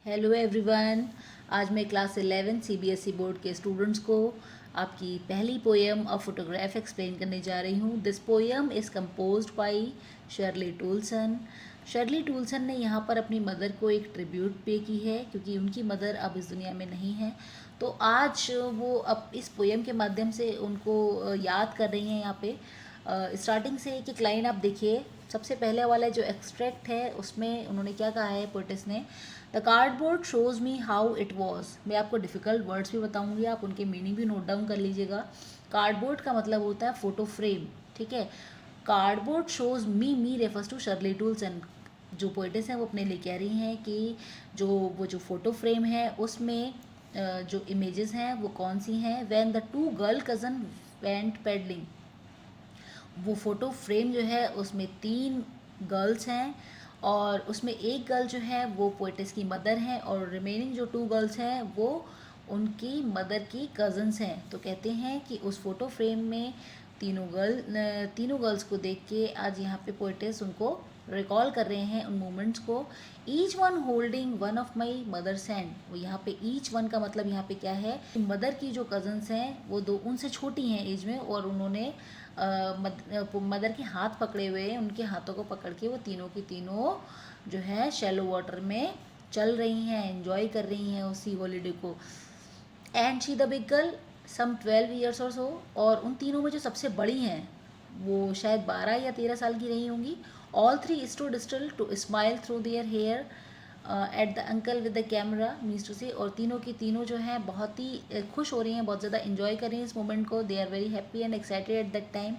Hello everyone. आज मैं class 11 CBSE board के स्टूडेंट्स को आपकी पहली पोएम अ फोटोग्राफ एक्सप्लेन करने जा रही हूँ। This poem is composed by Shirley Toulson. Shirley Toulson ने यहाँ पर अपनी मदर को एक ट्रिब्यूट पे की है क्योंकि उनकी मदर अब इस दुनिया में नहीं है। तो आज वो अब इस पोएम के माध्यम से उनको याद कर रही हैं। यहाँ पे स्टार्टिंग से एक एक लाइन आप देखिए। सबसे पहले वाला जो एक्सट्रैक्ट है उसमें उन्होंने क्या कहा है पोइटेस ने, the cardboard shows me how it was. मैं आपको डिफ़िकल्ट वर्ड्स भी बताऊंगी, आप उनके मीनिंग भी नोट डाउन कर लीजिएगा। कार्डबोर्ड का मतलब होता है फोटो फ्रेम, ठीक है। Cardboard shows me refers to Shirley Toulson. जो पोइटेस हैं वो अपने लिए कह रही हैं कि जो फोटो फ्रेम है उसमें जो इमेजेस हैं वो कौन सी हैं। When the two girl cousin went pedalling, वो फ़ोटो फ्रेम जो है उसमें 3 गर्ल्स हैं और उसमें एक गर्ल जो है वो पोइटेस की मदर है और रिमेनिंग जो 2 गर्ल्स हैं वो उनकी मदर की कज़न्स हैं। तो कहते हैं कि उस फ़ोटो फ्रेम में तीनों गर्ल्स को देख के आज यहाँ पे पोइटेस उनको रिकॉल कर रहे हैं उन मोमेंट्स को। Each one holding one of my mother's hand. वो यहाँ पे ईच वन का मतलब यहाँ पे क्या है, मदर की जो कज़न्स हैं वो 2 उनसे छोटी हैं एज में और उन्होंने मदर के हाथ पकड़े हुए हैं। उनके हाथों को पकड़ के वो तीनों की तीनों जो है शैलो वाटर में चल रही हैं, एंजॉय कर रही हैं उसी हॉलीडे को। And she the big girl some 12 years और सो, और उन तीनों में जो सबसे बड़ी हैं वो शायद 12 या 13 साल की रही होंगी। All three stood still to smile through their hair at the uncle with the camera, means to say. और तीनों की तीनों जो हैं बहुत ही खुश हो रही हैं, बहुत ज़्यादा इन्जॉय कर रही हैं इस मोमेंट को। They are very happy and excited at that time.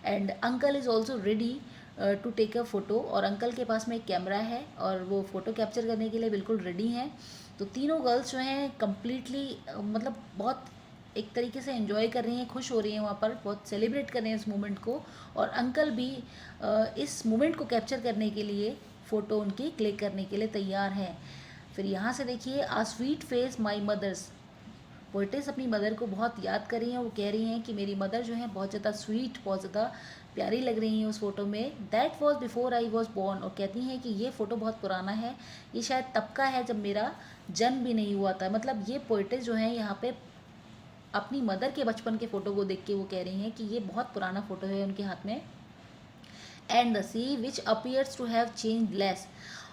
And uncle is also ready to take a photo, और अंकल के पास में एक कैमरा है और वो फ़ोटो कैप्चर करने के लिए बिल्कुल रेडी हैं। तो तीनों गर्ल्स जो हैं कम्प्लीटली मतलब बहुत एक तरीके से एंजॉय कर रही हैं, खुश हो रही हैं, वहाँ पर बहुत सेलिब्रेट कर रहे हैं इस मोमेंट को। और अंकल भी इस मोमेंट को कैप्चर करने के लिए फ़ोटो उनकी क्लिक करने के लिए तैयार हैं। फिर यहाँ से देखिए, a sweet face my mother's. Poetess अपनी मदर को बहुत याद कर रही हैं। वो कह रही हैं कि मेरी मदर जो है बहुत ज़्यादा स्वीट, बहुत ज़्यादा प्यारी लग रही हैं उस फ़ोटो में। That was before I was born. और कहती हैं कि ये फ़ोटो बहुत पुराना है, ये शायद तब का है जब मेरा जन्म भी नहीं हुआ था। मतलब ये पोइटेस जो है यहाँ पे अपनी मदर के बचपन के फ़ोटो को देख के वो कह रही हैं कि ये बहुत पुराना फ़ोटो है उनके हाथ में। And the sea which appears to have changeless.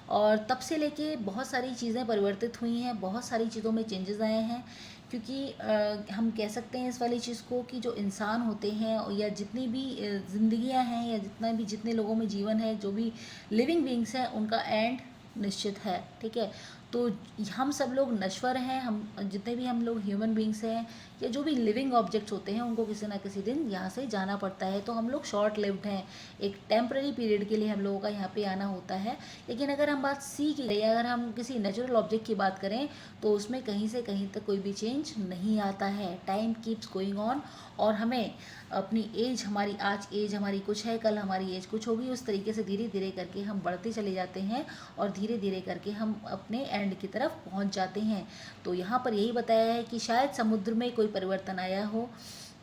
और तब से लेके बहुत सारी चीज़ें परिवर्तित हुई हैं, बहुत सारी चीज़ों में चेंजेस आए हैं। क्योंकि हम कह सकते हैं इस वाली चीज़ को कि जो इंसान होते हैं या जितनी भी ज़िंदगियां हैं या जितने लोगों में जीवन है, जो भी लिविंग बींग्स हैं, उनका एंड निश्चित है, ठीक है। तो हम सब लोग नश्वर हैं, हम जितने भी हम लोग ह्यूमन बींग्स हैं या जो भी लिविंग ऑब्जेक्ट्स होते हैं उनको किसी ना किसी दिन यहाँ से जाना पड़ता है। तो हम लोग शॉर्ट लिव्ड हैं, एक टेम्पररी पीरियड के लिए हम लोगों का यहाँ पे आना होता है। लेकिन अगर हम बात सी की या अगर हम किसी नेचुरल ऑब्जेक्ट की बात करें तो उसमें कहीं से कहीं तक कोई भी चेंज नहीं आता है। टाइम कीप्स गोइंग ऑन और हमें अपनी एज, हमारी आज एज हमारी कुछ है, कल हमारी एज कुछ होगी, उस तरीके से धीरे धीरे करके हम बढ़ते चले जाते हैं और धीरे धीरे करके हम अपने एंड की तरफ पहुंच जाते हैं। तो यहाँ पर यही बताया है कि शायद समुद्र में कोई परिवर्तन आया हो,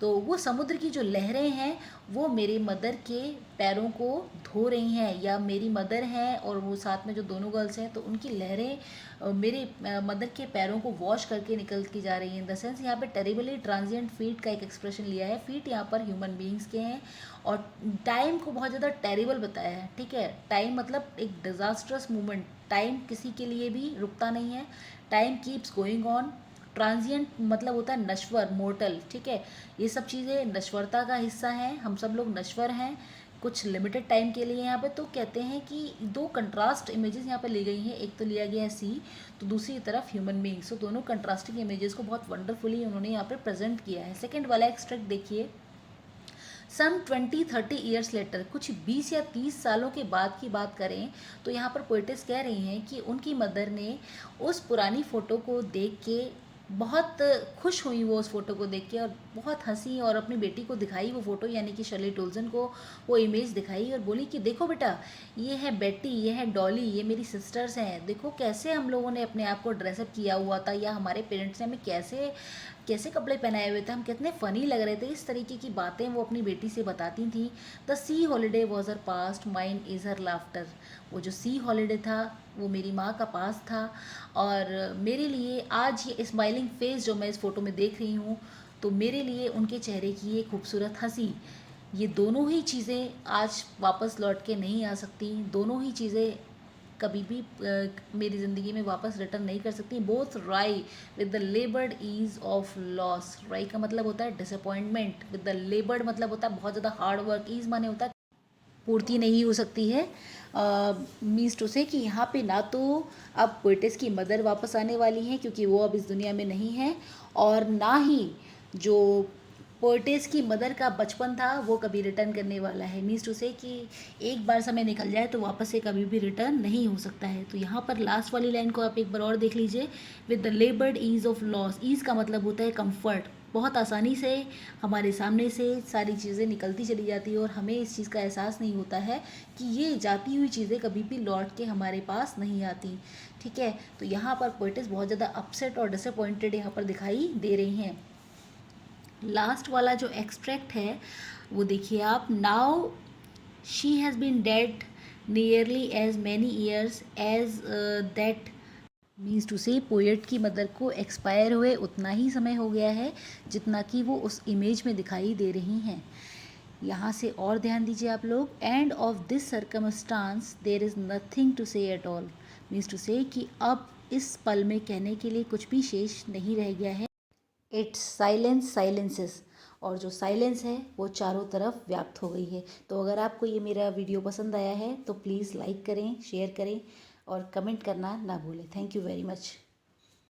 तो वो समुद्र की जो लहरें हैं वो मेरे मदर के पैरों को धो रही हैं, या मेरी मदर हैं और वो साथ में जो दोनों गर्ल्स हैं तो उनकी लहरें मेरे मदर के पैरों को वॉश करके निकल की जा रही हैं। इन द सेंस यहाँ पे टेरिबली ट्रांजिएंट फीट का एक एक्सप्रेशन लिया है। फीट यहाँ पर ह्यूमन बींग्स के हैं और टाइम को बहुत ज़्यादा टेरिबल बताया है, ठीक है। टाइम मतलब एक डिज़ास्ट्रस मूवमेंट, टाइम किसी के लिए भी रुकता नहीं है, time keeps going on. Transient मतलब होता है नश्वर, मोर्टल, ठीक है। ये सब चीज़ें नश्वरता का हिस्सा हैं, हम सब लोग नश्वर हैं कुछ लिमिटेड टाइम के लिए यहाँ पे। तो कहते हैं कि 2 कंट्रास्ट इमेजेस यहाँ पे ली गई हैं, एक तो लिया गया है सी, तो दूसरी तरफ ह्यूमन बींग्स। तो दोनों कंट्रास्टिंग इमेजेस को बहुत वंडरफुली उन्होंने यहाँ पे प्रेजेंट किया है। सेकेंड वाला एक्सट्रैक्ट देखिए, सम 20-30 ईयर्स लेटर, कुछ 20 या 30 सालों के बाद की बात करें तो यहाँ पर पोइटेस कह रही हैं कि उनकी मदर ने उस पुरानी फ़ोटो को देख के बहुत खुश हुई, वो उस फ़ोटो को देख के, और बहुत हंसी और अपनी बेटी को दिखाई वो फ़ोटो, यानी कि शर्ली टोल्सन को वो इमेज दिखाई और बोली कि देखो बेटा, ये है बेटी, ये है डॉली, ये मेरी सिस्टर्स हैं, देखो कैसे हम लोगों ने अपने आप को ड्रेसअप किया हुआ था, या हमारे पेरेंट्स ने हमें कैसे कैसे कपड़े पहनाए हुए थे, हम कितने फ़नी लग रहे थे, इस तरीके की बातें वो अपनी बेटी से बताती थी। The C holiday was her past, mine is her laughter. वो जो सी हॉलीडे था वो मेरी माँ का पास था, और मेरे लिए आज ये स्माइलिंग फेस जो मैं इस फ़ोटो में देख रही हूँ, तो मेरे लिए उनके चेहरे की ये खूबसूरत हंसी, ये दोनों ही चीज़ें आज वापस लौट के नहीं आ सकती। दोनों ही चीज़ें कभी भी मेरी ज़िंदगी में वापस रिटर्न नहीं कर सकती। Both wry with the laboured ease of loss. Wry का मतलब होता है डिसअपॉइंटमेंट, विद द लेबर्ड मतलब होता है बहुत ज़्यादा हार्ड वर्क, ईज माने होता है पूर्ति नहीं हो सकती है। मीन्स टू से कि यहाँ पे ना तो अब पोइटिस की मदर वापस आने वाली हैं क्योंकि वो अब इस दुनिया में नहीं है, और ना ही जो पोइटिस की मदर का बचपन था वो कभी रिटर्न करने वाला है। मीन्स टू से कि एक बार समय निकल जाए तो वापस से कभी भी रिटर्न नहीं हो सकता है। तो यहाँ पर लास्ट वाली लाइन को आप एक बार और देख लीजिए, with the laboured ease of loss. Ease का मतलब होता है कंफर्ट, बहुत आसानी से हमारे सामने से सारी चीज़ें निकलती चली जाती है और हमें इस चीज़ का एहसास नहीं होता है कि ये जाती हुई चीज़ें कभी भी लौट के हमारे पास नहीं आती। ठीक है, तो यहाँ पर पोइटिस बहुत ज़्यादा अपसेट और डिसअपॉइंटेड यहाँ पर दिखाई दे रही हैं। लास्ट वाला जो एक्सट्रैक्ट है वो देखिए आप, now she has been dead nearly as many years as that. Means to say poet की मदर को एक्सपायर हुए उतना ही समय हो गया है जितना कि वो उस इमेज में दिखाई दे रही हैं। यहाँ से और ध्यान दीजिए आप लोग, and of this circumstance there is nothing to say at all. Means to say कि अब इस पल में कहने के लिए कुछ भी शेष नहीं रह गया है। इट्स साइलेंस साइलेंसेस, और जो साइलेंस है वो चारों तरफ व्याप्त हो गई है। तो अगर आपको ये मेरा वीडियो पसंद आया है तो प्लीज़ लाइक करें, शेयर करें और कमेंट करना ना भूलें। Thank you very much.